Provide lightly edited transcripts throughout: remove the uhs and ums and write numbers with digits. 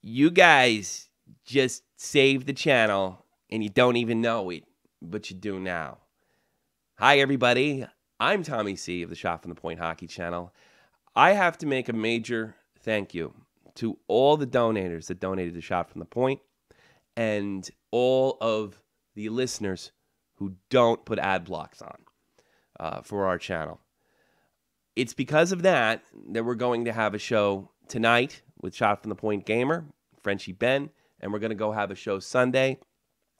You guys just saved the channel and you don't even know it, but you do now. Hi, everybody. I'm Tommy C. of the Shot from the Point Hockey channel. I have to make a major thank you to all the donators that donated to Shot from the Point and all of the listeners who don't put ad blocks on for our channel. It's because of that we're going to have a show tonight with Shot from the Point Gamer, Frenchie Ben, and we're going to go have a show Sunday,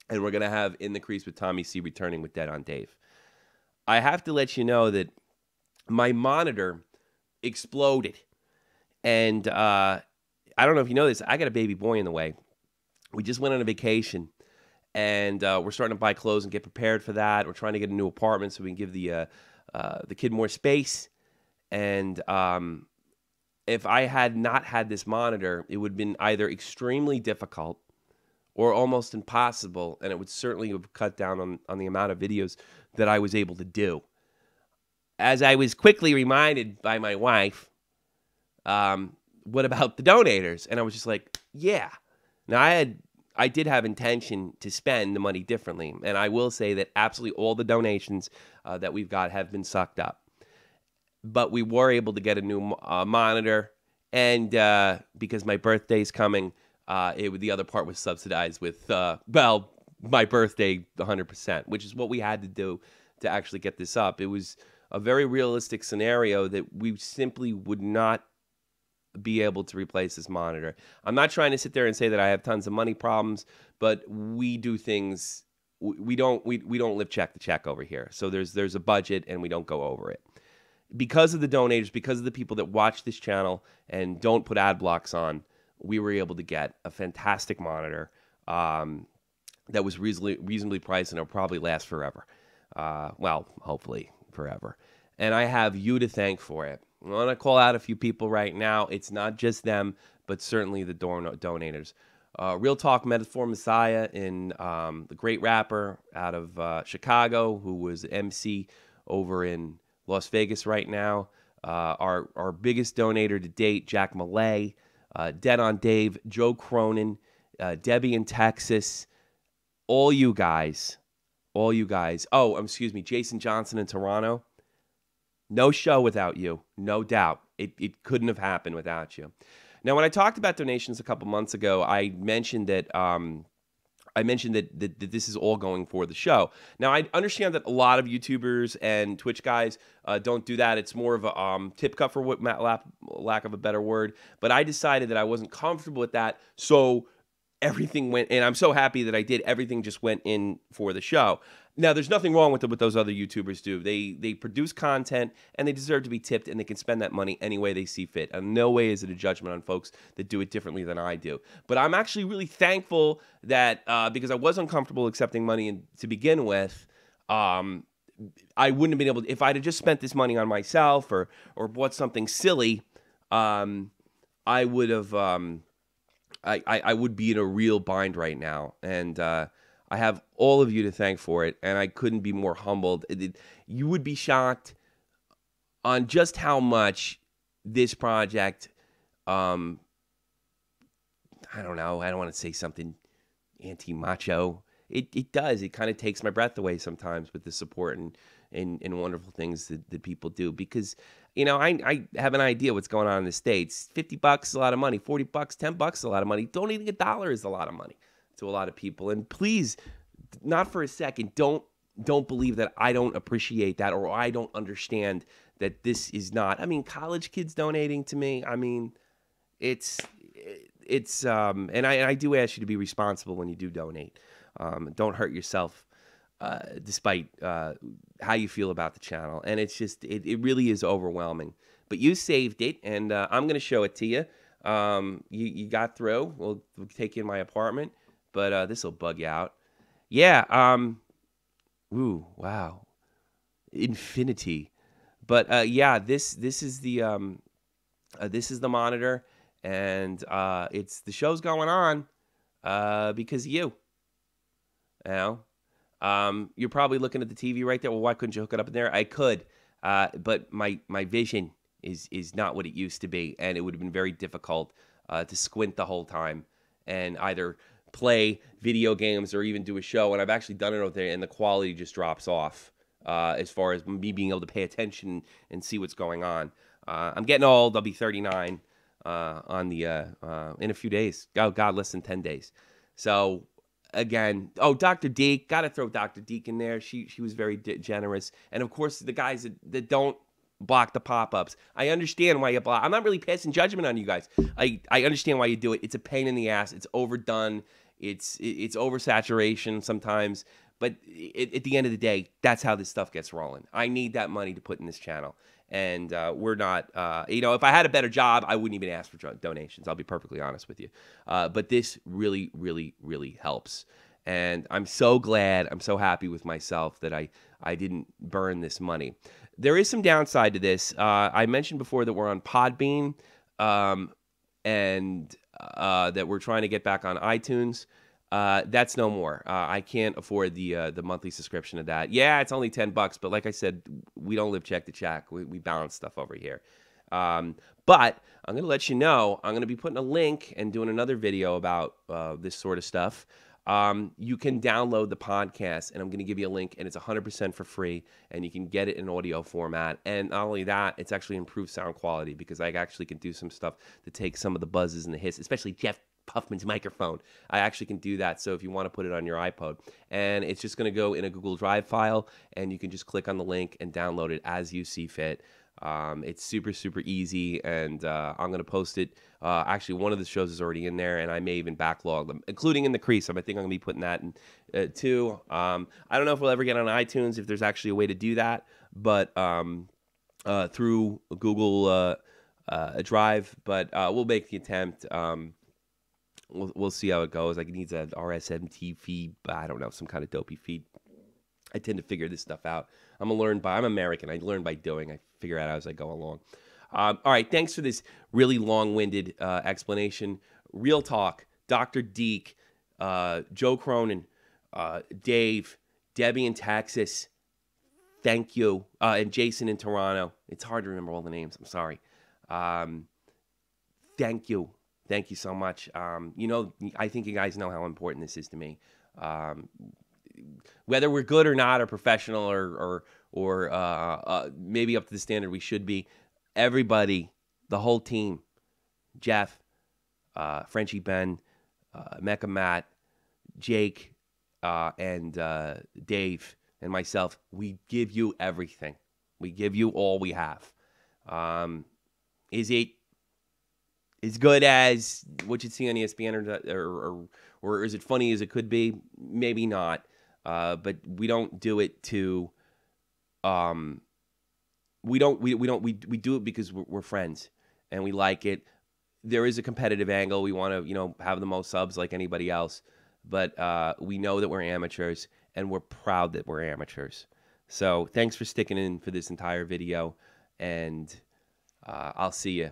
and we're going to have In the Crease with Tommy C returning with Dead on Dave. I have to let you know that my monitor exploded, and I don't know if you know this, I got a baby boy in the way. We just went on a vacation, and we're starting to buy clothes and get prepared for that. We're trying to get a new apartment so we can give the kid more space, and if I had not had this monitor, it would have been either extremely difficult or almost impossible, and it would certainly have cut down on the amount of videos that I was able to do. As I was quickly reminded by my wife, what about the donators? And I was just like, yeah. Now, I did have intention to spend the money differently, and I will say that absolutely all the donations that we've got have been sucked up. But we were able to get a new monitor, and because my birthday's coming, the other part was subsidized with, my birthday 100%, which is what we had to do to actually get this up. It was a very realistic scenario that we simply would not be able to replace this monitor. I'm not trying to sit there and say that I have tons of money problems, but we do things, we don't live check to check over here. So there's a budget, and we don't go over it. Because of the donators, because of the people that watch this channel and don't put ad blocks on, we were able to get a fantastic monitor that was reasonably priced, and it'll probably last forever. Well, hopefully forever. And I have you to thank for it. I want to call out a few people right now. It's not just them, but certainly the donators. Real Talk Metaphor Messiah, in the great rapper out of Chicago, who was MC over in Las Vegas right now. Our biggest donator to date, Jack Millay, Dead on Dave, Joe Cronin, Debbie in Texas, all you guys. Oh, excuse me, Jason Johnson in Toronto. No show without you, no doubt. It couldn't have happened without you. Now, when I talked about donations a couple months ago, I mentioned that that this is all going for the show. Now, I understand that a lot of YouTubers and Twitch guys don't do that. It's more of a tip cut, for lack of a better word. But I decided that I wasn't comfortable with that, so everything went, and I'm so happy that I did. Everything just went in for the show. Now, there's nothing wrong with what those other YouTubers do. They produce content, and they deserve to be tipped, and they can spend that money any way they see fit. And no way is it a judgment on folks that do it differently than I do. But I'm actually really thankful that because I was uncomfortable accepting money to begin with, I wouldn't have been able to, if I'd have just spent this money on myself or bought something silly, I would have, I would be in a real bind right now. And I have all of you to thank for it, and I couldn't be more humbled. You would be shocked on just how much this project, I don't know, I don't want to say something anti-macho. It does. It kind of takes my breath away sometimes with the support and wonderful things that people do. Because, you know, I have an idea what's going on in the States. $50 is a lot of money. $40, $10 is a lot of money. Donating $1 is a lot of money to a lot of people. And please, not for a second, don't believe that I don't appreciate that, or I don't understand that this is not. I mean, college kids donating to me. I mean, it's and I do ask you to be responsible when you do donate. Don't hurt yourself, despite how you feel about the channel. And it's just, it really is overwhelming. But you saved it, and I'm going to show it to you. You got through. We'll take you in my apartment, but this will bug you out. Yeah. Ooh, wow. Infinity. But yeah, this is the monitor, and the show's going on because of you. You know, you're probably looking at the TV right there. Well, why couldn't you hook it up in there? I could, but my vision is not what it used to be, and it would have been very difficult to squint the whole time. and either play video games or even do a show. And I've actually done it over there, and the quality just drops off as far as me being able to pay attention and see what's going on. I'm getting old. I'll be 39 on the in a few days. Oh God, less than 10 days. So again, oh, Dr. Deke, got to throw Dr. Deke in there. She was very generous. And of course, the guys that don't block the pop-ups. I understand why you block. I'm not really passing judgment on you guys. I understand why you do it. It's a pain in the ass. It's overdone. It's oversaturation sometimes. But at the end of the day, that's how this stuff gets rolling. I need that money to put in this channel. And we're not, if I had a better job, I wouldn't even ask for donations. I'll be perfectly honest with you. But this really, really, really helps. And I'm so glad, I'm so happy with myself that I didn't burn this money. There is some downside to this. I mentioned before that we're on Podbean and that we're trying to get back on iTunes. That's no more. I can't afford the monthly subscription of that. Yeah, it's only $10, but like I said, we don't live check to check. We balance stuff over here. But I'm going to let you know, I'm going to be putting a link and doing another video about this sort of stuff. You can download the podcast, and I'm going to give you a link, and it's 100% for free, and you can get it in audio format. And not only that, it's actually improved sound quality because I actually can do some stuff to take some of the buzzes and the hiss, especially Jeff Huffman's microphone. I actually can do that. So if you want to put it on your iPod, and it's just going to go in a Google Drive file, and you can just click on the link and download it as you see fit. It's super, super easy, and I'm going to post it. Actually, one of the shows is already in there, and I may even backlog them, including in the crease. I think I'm going to be putting that in too. I don't know if we'll ever get on iTunes, if there's actually a way to do that, but through Google Drive, but we'll make the attempt. We'll see how it goes. Like, it needs an RSMT feed, but I don't know, some kind of dopey feed. I tend to figure this stuff out. I'm American. I learn by doing. I figure out as I go along. All right, thanks for this really long-winded explanation. Real talk, Dr. Deke, Joe Cronin, Dave, Debbie in Texas, thank you, and Jason in Toronto. It's hard to remember all the names. I'm sorry. Thank you. Thank you so much. I think you guys know how important this is to me. Whether we're good or not, or professional, or maybe up to the standard we should be, everybody, the whole team, Jeff, Frenchie Ben, Mecca Matt, Jake, and Dave, and myself, we give you everything. We give you all we have. Is it as good as what you'd see on ESPN, or is it funny as it could be? Maybe not. But we don't do it to. We do it because we're friends and we like it. There is a competitive angle. We want to have the most subs like anybody else, but we know that we're amateurs and we're proud that we're amateurs. So thanks for sticking in for this entire video, and I'll see you.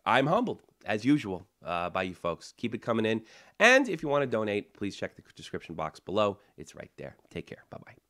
I'm humbled, as usual, by you folks. Keep it coming in. And if you want to donate, please check the description box below. It's right there. Take care. Bye-bye.